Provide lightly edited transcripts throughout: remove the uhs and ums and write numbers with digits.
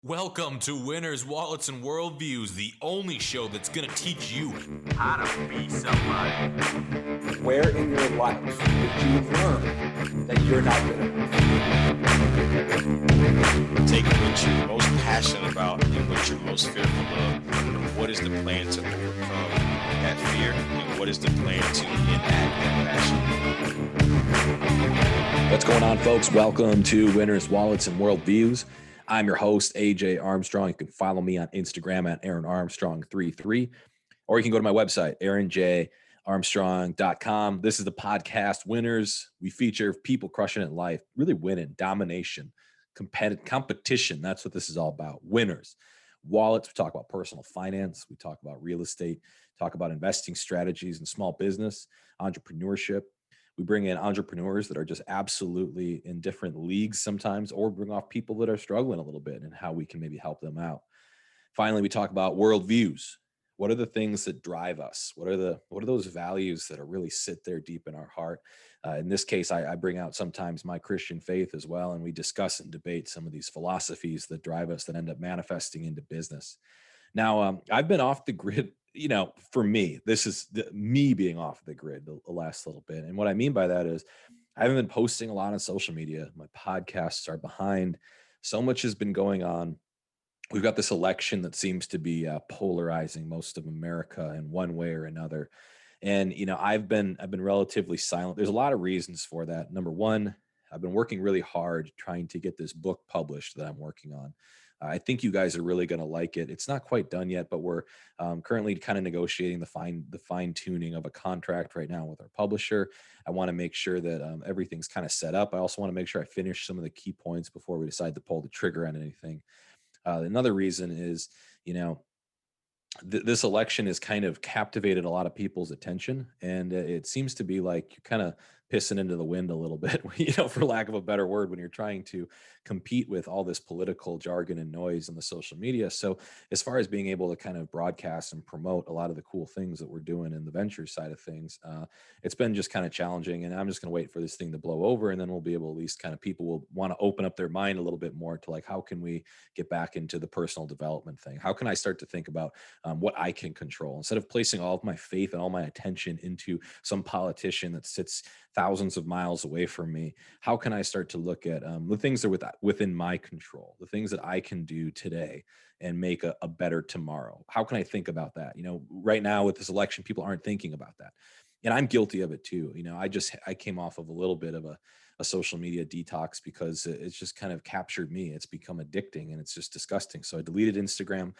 Welcome to Winners, Wallets, and Worldviews, the only show that's going to teach you how to be somebody. Where in your life did you learn that you're not good enough? Take what you're most passionate about and what you're most fearful of, and what is the plan to overcome that fear, and what is the plan to enact that passion. What's going on, folks? Welcome to Winners, Wallets, and Worldviews. I'm your host, AJ Armstrong. You can follow me on Instagram at AaronArmstrong33, or you can go to my website, AaronJArmstrong.com. This is the podcast Winners. We feature people crushing it in life, really winning, domination, competition. That's what this is all about. Winners. Wallets, we talk about personal finance. We talk about real estate, talk about investing strategies and small business, entrepreneurship. We bring in entrepreneurs that are just absolutely in different leagues sometimes, or bring off people that are struggling a little bit and how we can maybe help them out. Finally, we talk about worldviews. What are the things that drive us? What are those values that are really sit there deep in our heart? In this case, I bring out sometimes my Christian faith as well, and we discuss and debate some of these philosophies that drive us that end up manifesting into business. Now, I've been off the grid. For me, this is me being off the grid the last little bit. And what I mean by that is I haven't been posting a lot on social media. My podcasts are behind. So much has been going on. We've got this election that seems to be polarizing most of America in one way or another. And, I've been relatively silent. There's a lot of reasons for that. Number one, I've been working really hard trying to get this book published that I'm working on. I think you guys are really going to like it. It's not quite done yet, but we're currently kind of negotiating the fine tuning of a contract right now with our publisher. I want to make sure that everything's kind of set up. I also want to make sure I finish some of the key points before we decide to pull the trigger on anything. Another reason is, this election has kind of captivated a lot of people's attention, and it seems to be like you're kind of pissing into the wind a little bit, for lack of a better word, when you're trying to compete with all this political jargon and noise on the social media. So as far as being able to kind of broadcast and promote a lot of the cool things that we're doing in the venture side of things, it's been just kind of challenging, and I'm just going to wait for this thing to blow over, and then we'll be able to at least kind of people will want to open up their mind a little bit more to like, how can we get back into the personal development thing? How can I start to think about what I can control instead of placing all of my faith and all my attention into some politician that sits thousands of miles away from me? How can I start to look at the things that are within my control, the things that I can do today and make a better tomorrow? How can I think about that? Right now with this election, people aren't thinking about that. And I'm guilty of it too. I came off of a little bit of a social media detox because it's just kind of captured me. It's become addicting and it's just disgusting. So I deleted Instagram,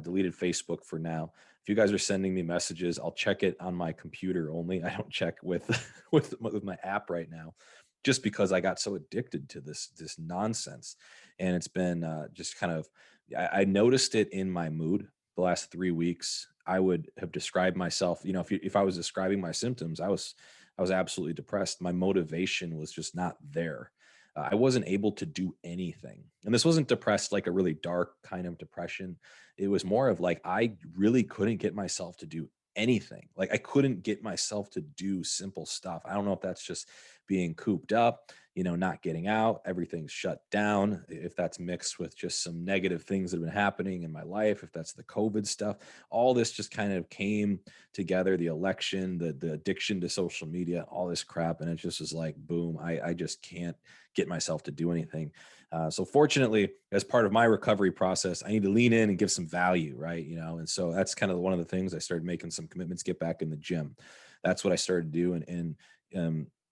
deleted Facebook for now. If you guys are sending me messages, I'll check it on my computer only. I don't check with with my app right now, just because I got so addicted to this nonsense. And it's been just kind of, I noticed it in my mood the last 3 weeks. I would have described myself, if I was describing my symptoms, I was absolutely depressed. My motivation was just not there. I wasn't able to do anything. And this wasn't depressed like a really dark kind of depression. It was more of like, I really couldn't get myself to do anything. Like I couldn't get myself to do simple stuff. I don't know if that's just being cooped up, not getting out, everything's shut down. If that's mixed with just some negative things that have been happening in my life, if that's the COVID stuff, all this just kind of came together, the election, the addiction to social media, all this crap. And it just was like, boom, I just can't get myself to do anything. So fortunately, as part of my recovery process, I need to lean in and give some value, right? And so that's kind of one of the things I started making some commitments, get back in the gym. That's what I started to do. And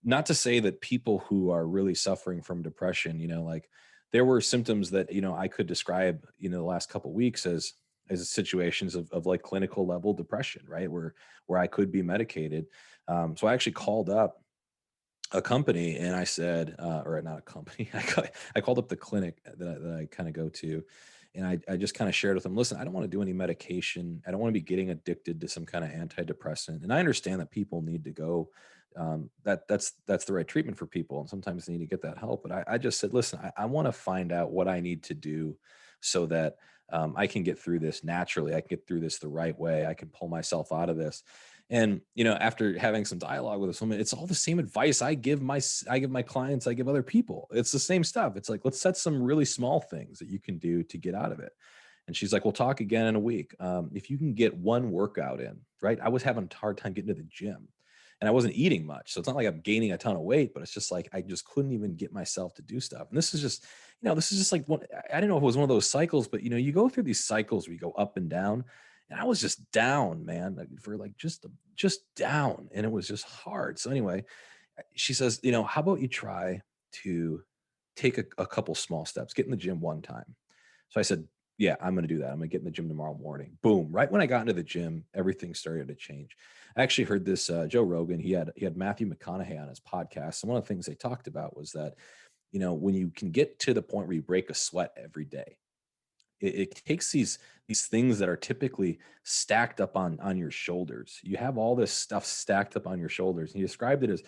not to say that people who are really suffering from depression, like there were symptoms that, I could describe, the last couple of weeks as situations of like clinical level depression, right? Where I could be medicated. So I actually called up a company and I said, or not a company, I called up the clinic that I kind of go to. And I just kind of shared with them, listen, I don't want to do any medication. I don't want to be getting addicted to some kind of antidepressant. And I understand that people need to go, that's the right treatment for people. And sometimes they need to get that help. But I just said, listen, I want to find out what I need to do so that I can get through this naturally. I can get through this the right way. I can pull myself out of this. And after having some dialogue with this woman, it's all the same advice I give my clients, I give other people. It's the same stuff. It's like, let's set some really small things that you can do to get out of it. And she's like, we'll talk again in a week. If you can get one workout in, right? I was having a hard time getting to the gym and I wasn't eating much. So it's not like I'm gaining a ton of weight, but it's just like, I just couldn't even get myself to do stuff. And this is just like one, I don't know if it was one of those cycles, but you go through these cycles where you go up and down. And I was just down, man, like, for like just down. And it was just hard. So anyway, she says, how about you try to take a couple small steps, get in the gym one time. So I said, yeah, I'm going to do that. I'm going to get in the gym tomorrow morning. Boom. Right when I got into the gym, everything started to change. I actually heard this, Joe Rogan, he had Matthew McConaughey on his podcast. And one of the things they talked about was that, when you can get to the point where you break a sweat every day, it takes these things that are typically stacked up on your shoulders. You have all this stuff stacked up on your shoulders. And he described it as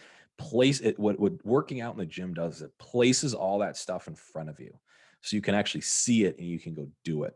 what working out in the gym does is it places all that stuff in front of you. So you can actually see it and you can go do it.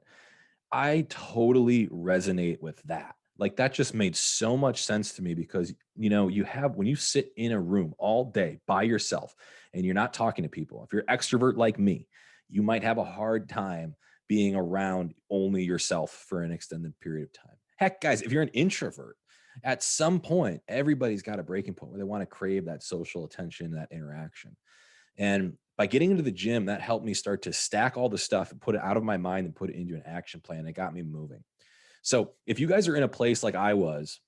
I totally resonate with that. Like that just made so much sense to me because when you sit in a room all day by yourself and you're not talking to people, if you're extrovert like me, you might have a hard time being around only yourself for an extended period of time. Heck, guys, if you're an introvert, at some point, everybody's got a breaking point where they want to crave that social attention, that interaction. And by getting into the gym, that helped me start to stack all the stuff and put it out of my mind and put it into an action plan. It got me moving. So if you guys are in a place like I was,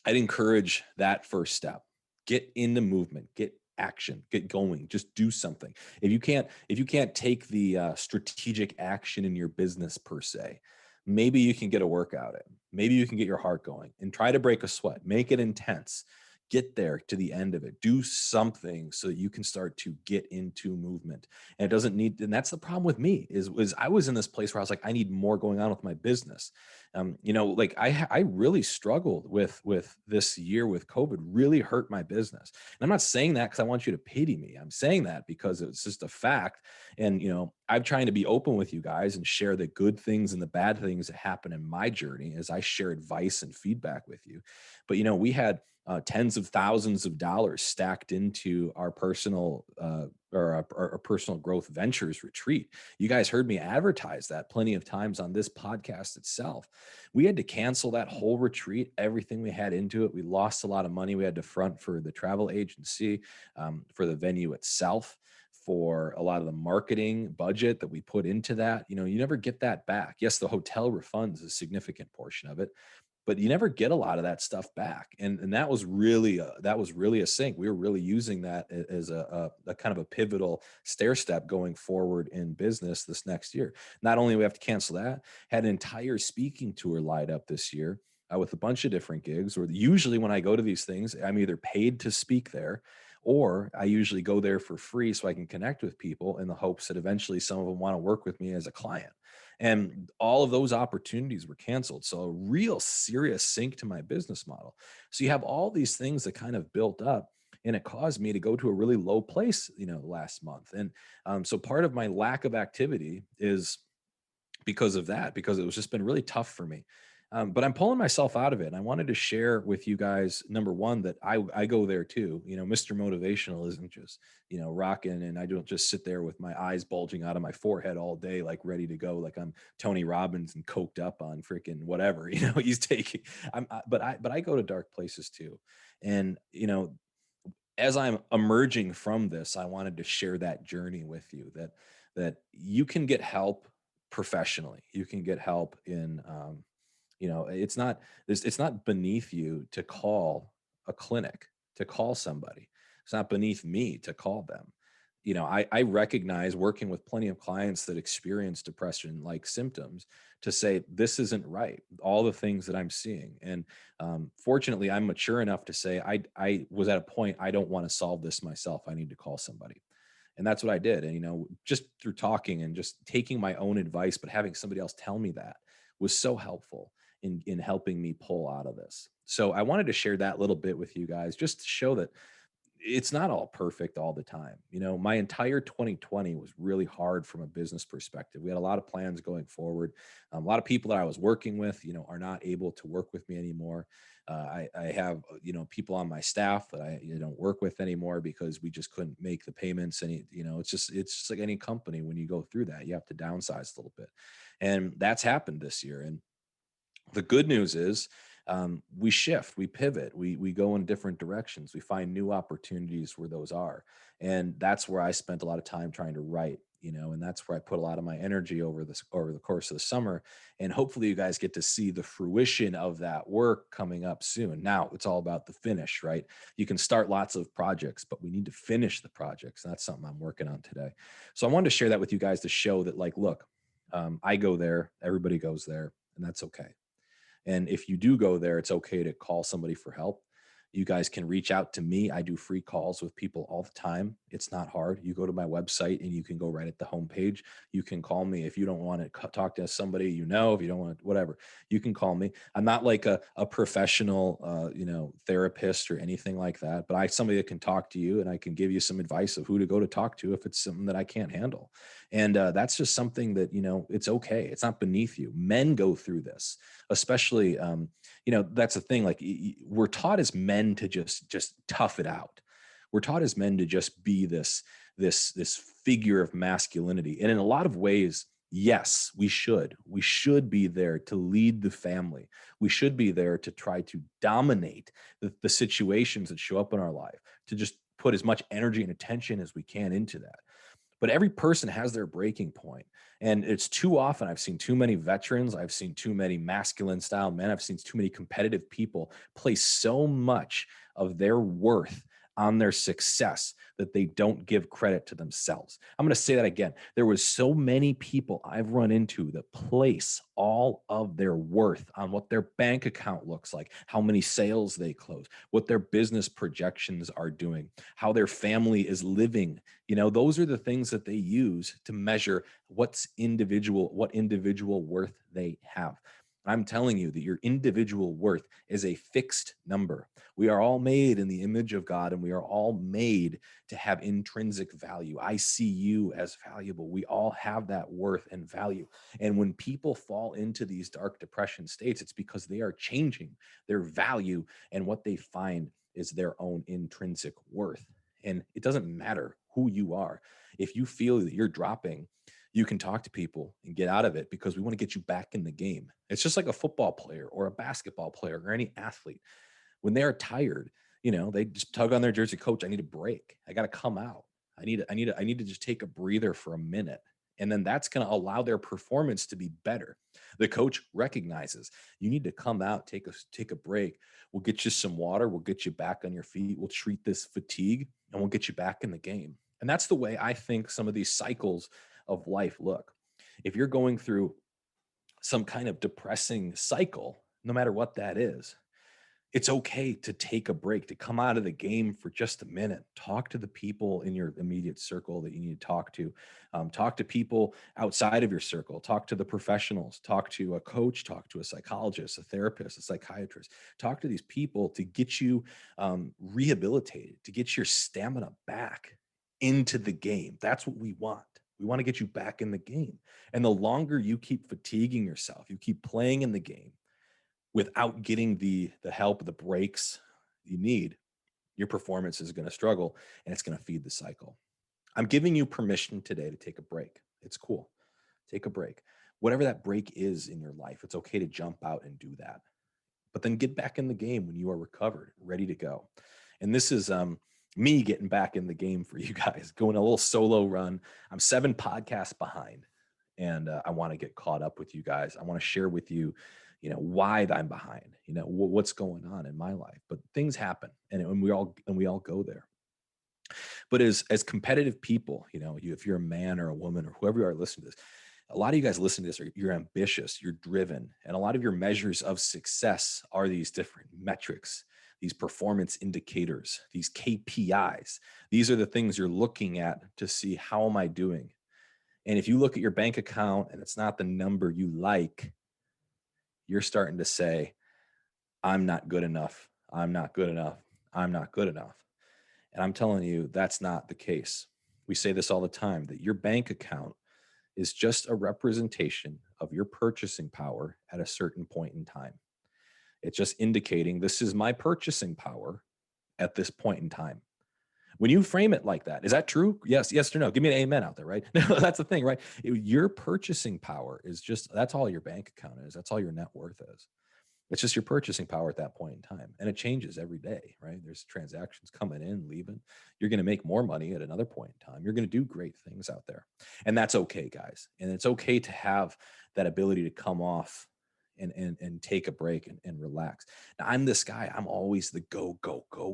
I'd encourage that first step. Get into movement, get action, get going, just do something. If you can't take the strategic action in your business per se, maybe you can get a workout in. Maybe you can get your heart going and try to break a sweat, make it intense. Get there to the end of it. Do something so that you can start to get into movement. And it doesn't need, and that's the problem with me is I was in this place where I was like, I need more going on with my business. Like I really struggled with this year with COVID, really hurt my business. And I'm not saying that because I want you to pity me. I'm saying that because it's just a fact. And I'm trying to be open with you guys and share the good things and the bad things that happen in my journey as I share advice and feedback with you. But we had tens of thousands of dollars stacked into our personal our personal growth ventures retreat. You guys heard me advertise that plenty of times on this podcast itself. We had to cancel that whole retreat, everything we had into it. We lost a lot of money. We had to front for the travel agency, for the venue itself, for a lot of the marketing budget that we put into that. You never get that back. Yes, the hotel refunds a significant portion of it, but you never get a lot of that stuff back. And that was really a sink. We were really using that as a kind of a pivotal stair step going forward in business this next year. Not only do we have to cancel that, had an entire speaking tour lined up this year with a bunch of different gigs, or usually when I go to these things, I'm either paid to speak there or I usually go there for free so I can connect with people in the hopes that eventually some of them want to work with me as a client. And all of those opportunities were canceled. So a real serious sink to my business model. So you have all these things that kind of built up, and it caused me to go to a really low place, last month. And so part of my lack of activity is because of that, because it was just been really tough for me. But I'm pulling myself out of it. And I wanted to share with you guys, number one, that I go there too. Mr. Motivational isn't just, rocking, and I don't just sit there with my eyes bulging out of my forehead all day, like ready to go, like I'm Tony Robbins and coked up on freaking whatever, he's taking. But I go to dark places too. And, as I'm emerging from this, I wanted to share that journey with you, that you can get help professionally. You can get help in, it's not beneath you to call a clinic, to call somebody. It's not beneath me to call them. I recognize, working with plenty of clients that experience depression like symptoms, to say this isn't right, all the things that I'm seeing. And fortunately, I'm mature enough to say I was at a point, I don't want to solve this myself. I need to call somebody. And that's what I did. And just through talking and just taking my own advice, but having somebody else tell me that was so helpful in helping me pull out of this. So I wanted to share that little bit with you guys, just to show that it's not all perfect all the time. My entire 2020 was really hard from a business perspective. We had a lot of plans going forward. A lot of people that I was working with, are not able to work with me anymore. I have, people on my staff that I don't work with anymore because we just couldn't make the payments. And, it's just like any company. When you go through that, you have to downsize a little bit. And that's happened this year. And the good news is, we shift, we pivot, we go in different directions, we find new opportunities where those are, and that's where I spent a lot of time trying to write. And that's where I put a lot of my energy over the course of the summer, and hopefully you guys get to see the fruition of that work coming up soon. Now it's all about the finish, right? You can start lots of projects, but we need to finish the projects, and that's something I'm working on today. So I wanted to share that with you guys to show that, like, look, I go there, everybody goes there, and that's okay. And if you do go there, it's okay to call somebody for help. You guys can reach out to me. I do free calls with people all the time. It's not hard. You go to my website and you can go right at the homepage. You can call me if you don't want to talk to somebody, if you don't want to, whatever, you can call me. I'm not like a professional, therapist or anything like that, but somebody that can talk to you, and I can give you some advice of who to go to talk to if it's something that I can't handle. And that's just something that, it's okay. It's not beneath you. Men go through this, especially, that's the thing. Like, we're taught as men to just tough it out. We're taught as men to just be this figure of masculinity. And in a lot of ways, yes, we should be there to lead the family. We should be there to try to dominate the situations that show up in our life, to just put as much energy and attention as we can into that. But every person has their breaking point. And it's too often, I've seen too many veterans, I've seen too many masculine style men, I've seen too many competitive people place so much of their worth on their success that they don't give credit to themselves. I'm going to say that again. There was so many people I've run into that place all of their worth on what their bank account looks like, how many sales they close, what their business projections are doing, how their family is living. Those are the things that they use to measure what individual worth they have. I'm telling you that your individual worth is a fixed number. We are all made in the image of God, and we are all made to have intrinsic value. I see you as valuable. We all have that worth and value. And when people fall into these dark depression states, it's because they are changing their value, and what they find is their own intrinsic worth. And it doesn't matter who you are. If you feel that you're dropping, you can talk to people and get out of it, because we want to get you back in the game. It's just like a football player or a basketball player or any athlete. When they are tired, they just tug on their jersey. Coach, I need a break. I got to come out. I need to just take a breather for a minute. And then that's going to allow their performance to be better. The coach recognizes you need to come out, take a break. We'll get you some water. We'll get you back on your feet. We'll treat this fatigue, and we'll get you back in the game. And that's the way I think some of these cycles of life look. If you're going through some kind of depressing cycle, no matter what that is, it's okay to take a break, to come out of the game for just a minute. Talk to the people in your immediate circle that you need to talk to. Talk to people outside of your circle. Talk to the professionals. Talk to a coach. Talk to a psychologist, a therapist, a psychiatrist. Talk to these people to get you rehabilitated, to get your stamina back into the game. That's what we want. We want to get you back in the game. And the longer you keep fatiguing yourself, you keep playing in the game without getting the help, the breaks you need, your performance is going to struggle, and it's going to feed the cycle. I'm giving you permission today to take a break. It's cool. Take a break. Whatever that break is in your life, it's okay to jump out and do that. But then get back in the game when you are recovered, ready to go. And this is me getting back in the game for you guys, going a little solo run. I'm 7 podcasts behind, and I want to get caught up with you guys. I want to share with you, why I'm behind, what's going on in my life. But things happen, and we all go there. But as competitive people, if you're a man or a woman or whoever you are listening to this, a lot of you guys listen to this, you're ambitious, you're driven, and a lot of your measures of success are these different metrics, these performance indicators, these KPIs. These are the things you're looking at to see, how am I doing? And if you look at your bank account and it's not the number you like, you're starting to say, I'm not good enough. I'm not good enough. I'm not good enough. And I'm telling you, that's not the case. We say this all the time, that your bank account is just a representation of your purchasing power at a certain point in time. It's just indicating this is my purchasing power at this point in time. When you frame it like that, is that true? Yes or no? Give me an amen out there, right? No, that's the thing, right? Your purchasing power is just, that's all your bank account is. That's all your net worth is. It's just your purchasing power at that point in time. And it changes every day, right? There's transactions coming in, leaving. You're going to make more money at another point in time. You're going to do great things out there. And that's okay, guys. And it's okay to have that ability to come off and take a break and relax. Now, I'm this guy. I'm always the go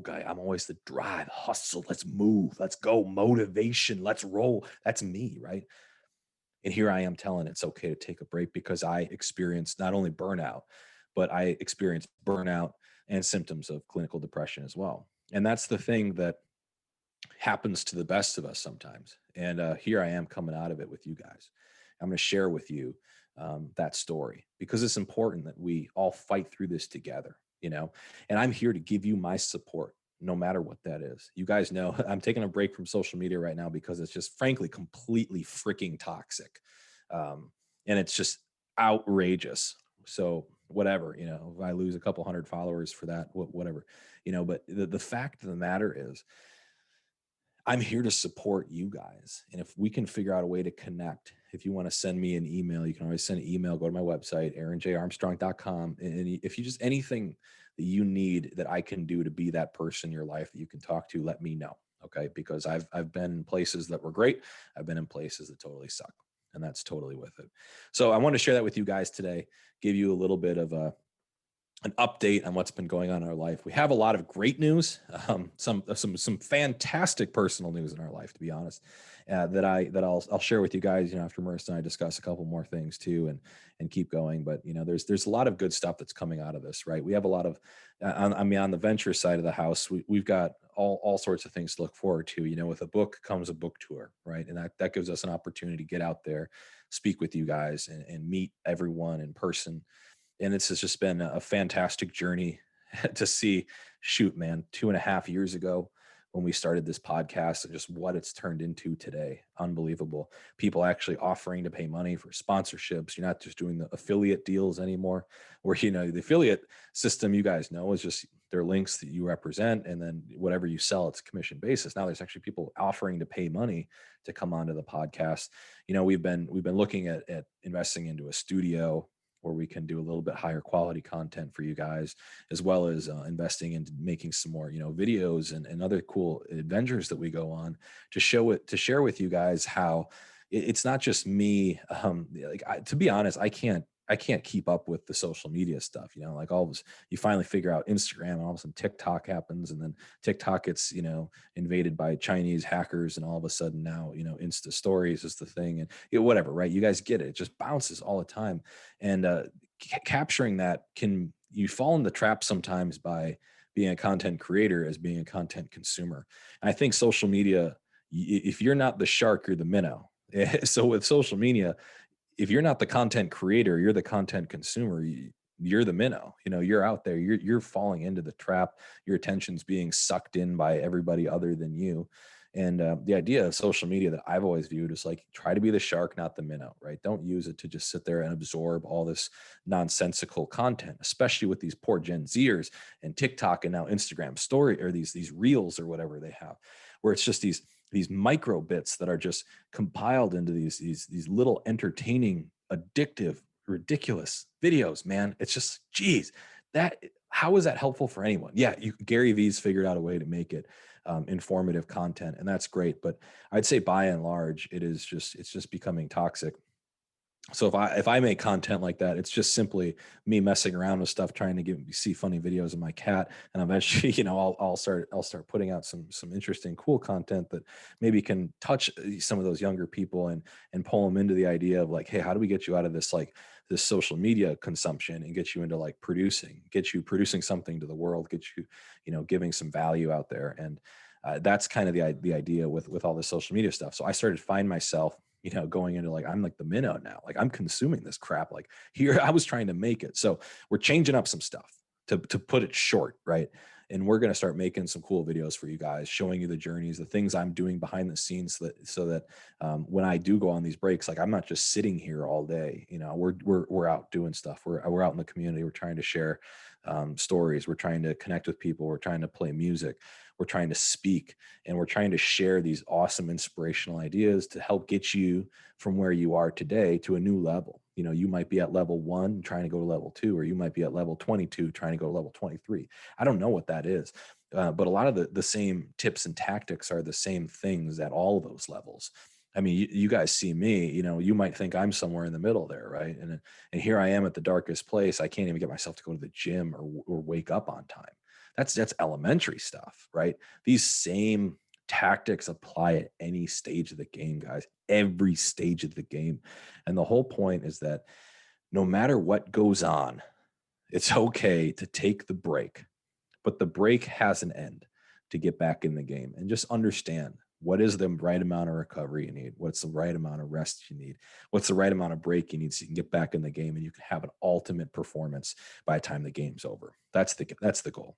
guy. I'm always the drive, hustle. Let's move. Let's go. Motivation. Let's roll. That's me, right? And here I am telling it's okay to take a break because I experienced not only burnout, but I experienced burnout and symptoms of clinical depression as well. And that's the thing that happens to the best of us sometimes. And here I am coming out of it with you guys. I'm going to share with you that story because it's important that we all fight through this together, you know, and I'm here to give you my support no matter what that is. You guys know I'm taking a break from social media right now because it's just frankly completely freaking toxic. And it's just outrageous. So whatever, you know, if I lose a couple hundred followers for that, whatever, you know, but the fact of the matter is I'm here to support you guys. And if we can figure out a way to connect, if you want to send me an email, you can always send an email, go to my website, aaronjarmstrong.com. And if you just anything that you need that I can do to be that person in your life that you can talk to, let me know. Okay. Because I've been in places that were great. I've been in places that totally suck. And that's totally with it. So I want to share that with you guys today, give you a little bit of an update on what's been going on in our life. We have a lot of great news, some fantastic personal news in our life, to be honest, that I'll share with you guys. You know, after Marissa and I discuss a couple more things too, and keep going. But you know, there's a lot of good stuff that's coming out of this, right? We have a lot of, on the venture side of the house, we've got all sorts of things to look forward to. You know, with a book comes a book tour, right? And that gives us an opportunity to get out there, speak with you guys, and meet everyone in person. And it's just been a fantastic journey to see, shoot, man, 2.5 years ago when we started this podcast and just what it's turned into today. Unbelievable. People actually offering to pay money for sponsorships. You're not just doing the affiliate deals anymore, where, you know, the affiliate system, you guys know, is just their links that you represent. And then whatever you sell, it's commission basis. Now there's actually people offering to pay money to come onto the podcast. You know, we've been looking at investing into a studio where we can do a little bit higher quality content for you guys, as well as investing into making some more, you know, videos and other cool adventures that we go on to share with you guys how it's not just me. To be honest, I can't keep up with the social media stuff, you know, like all of this, you finally figure out Instagram and all of a sudden TikTok happens, and then TikTok gets, you know, invaded by Chinese hackers. And all of a sudden now, you know, Insta stories is the thing, and you know, whatever, right? You guys get it. It just bounces all the time. And capturing that, you fall in the trap sometimes by being a content creator as being a content consumer. And I think social media, if you're not the shark, you're the minnow. So with social media, if you're not the content creator, you're the content consumer, you're the minnow. You know, you're out there, you're falling into the trap. Your attention's being sucked in by everybody other than you. And the idea of social media that I've always viewed is like, try to be the shark, not the minnow, right? Don't use it to just sit there and absorb all this nonsensical content, especially with these poor Gen Zers and TikTok and now Instagram story, or these reels or whatever they have, where it's just these micro bits that are just compiled into these little entertaining, addictive, ridiculous videos, man. It's just, geez, how is that helpful for anyone? Yeah, Gary V's figured out a way to make it informative content, and that's great. But I'd say by and large, it's just becoming toxic. So if I make content like that, it's just simply me messing around with stuff, trying to see funny videos of my cat, and eventually, you know, I'll start putting out some interesting, cool content that maybe can touch some of those younger people and pull them into the idea of like, hey, how do we get you out of this, like this social media consumption, and get you into like producing something to the world, get you, you know, giving some value out there. And that's kind of the idea with all this social media stuff. So I started to find myself, you know, going into like, I'm like the minnow now, like I'm consuming this crap. Like here, I was trying to make it. So we're changing up some stuff to put it short, right? And we're going to start making some cool videos for you guys, showing you the journeys, the things I'm doing behind the scenes, so that when I do go on these breaks, like I'm not just sitting here all day. You know, we're out doing stuff. We're out in the community. We're trying to share stories. We're trying to connect with people. We're trying to play music. We're trying to speak, and we're trying to share these awesome inspirational ideas to help get you from where you are today to a new level. You know, you might be at level 1 trying to go to level 2, or you might be at level 22 trying to go to level 23. I don't know what that is, but a lot of the same tips and tactics are the same things at all of those levels. I mean, you guys see me, you know, you might think I'm somewhere in the middle there, right? And here I am at the darkest place. I can't even get myself to go to the gym or wake up on time. That's elementary stuff, right? These same tactics apply at any stage of the game, guys, every stage of the game. And the whole point is that no matter what goes on, it's okay to take the break, but the break has an end to get back in the game. And just understand, what is the right amount of recovery you need? What's the right amount of rest you need? What's the right amount of break you need so you can get back in the game and you can have an ultimate performance by the time the game's over. That's the goal.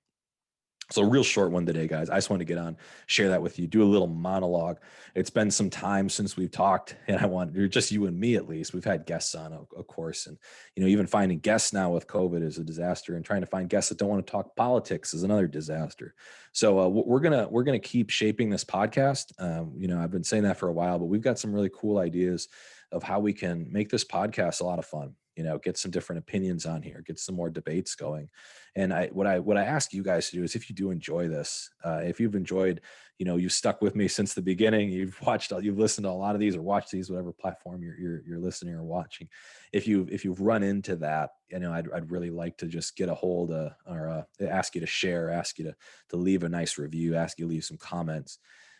So a real short one today, guys. I just wanted to get on, share that with you, do a little monologue. It's been some time since we've talked, and I want just you and me, at least. We've had guests on, of course, and you know, even finding guests now with COVID is a disaster, and trying to find guests that don't want to talk politics is another disaster. So we're gonna keep shaping this podcast. You know, I've been saying that for a while, but we've got some really cool ideas of how we can make this podcast a lot of fun. You know, get some different opinions on here, get some more debates going. And what I ask you guys to do is, if you do enjoy this, if you've enjoyed, you know, you've stuck with me since the beginning, you've listened to a lot of these or watched these, whatever platform you're listening or watching. If you've run into that, you know, I'd really like to just get a hold of, or ask you to share, ask you to leave a nice review, ask you to leave some comments.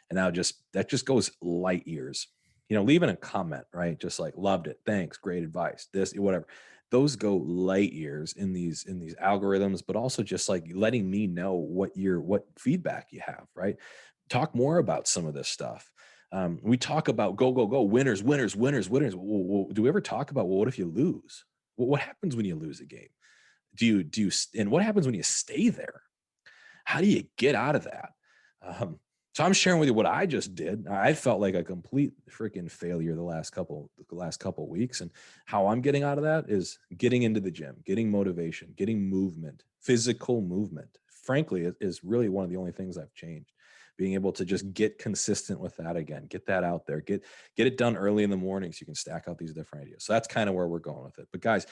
And that just goes light years. You know, leaving a comment, right? Just like, loved it, thanks, great advice, this, whatever. Those go light years in these algorithms, but also just like letting me know what feedback you have, right? Talk more about some of this stuff. We talk about go, winners. Well, do we ever talk about, well, what if you lose? Well, what happens when you lose a game? And what happens when you stay there? How do you get out of that? So I'm sharing with you what I just did. I felt like a complete freaking failure the last couple weeks, and how I'm getting out of that is getting into the gym, getting motivation, getting movement, physical movement. Frankly, it is really one of the only things I've changed. Being able to just get consistent with that again, get that out there, get it done early in the morning so you can stack out these different ideas. So that's kind of where we're going with it. But guys,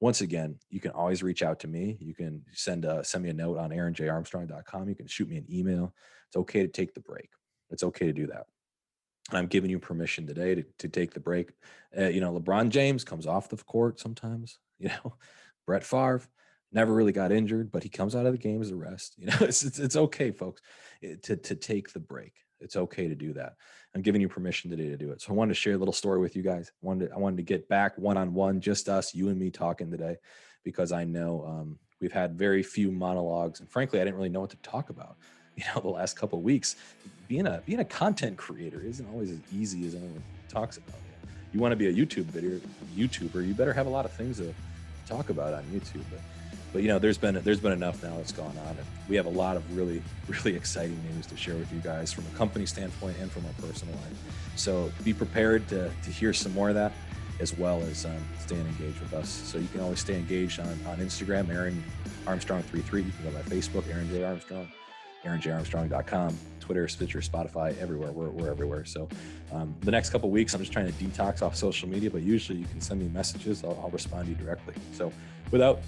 once again, you can always reach out to me. You can send me a note on aaronjarmstrong.com. You can shoot me an email. It's okay to take the break. It's okay to do that. And I'm giving you permission today to take the break. You know, LeBron James comes off the court sometimes. You know, Brett Favre never really got injured, but he comes out of the game as a rest. You know, it's okay, folks, to take the break. It's okay to do that. I'm giving you permission today to do it. So I wanted to share a little story with you guys. I wanted to get back one-on-one, just us, you and me talking today, because I know we've had very few monologues, and frankly, I didn't really know what to talk about. You know, the last couple of weeks, being a content creator isn't always as easy as anyone talks about it. You want to be a YouTuber, you better have a lot of things to talk about on YouTube. But you know, there's been enough now that's gone on, and we have a lot of really, really exciting news to share with you guys from a company standpoint and from our personal life. So be prepared to hear some more of that, as well as staying engaged with us. So you can always stay engaged on Instagram, Aaron Armstrong 33. You can go by Facebook, Aaron J. Armstrong, aaronjarmstrong.com, Twitter, Stitcher, Spotify, everywhere. We're everywhere. So the next couple of weeks, I'm just trying to detox off social media, but usually you can send me messages. I'll respond to you directly. So without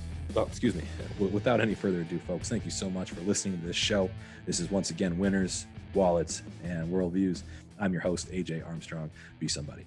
any further ado, folks, thank you so much for listening to this show. This is once again Winners, Wallets, and Worldviews. I'm your host, AJ Armstrong. Be somebody.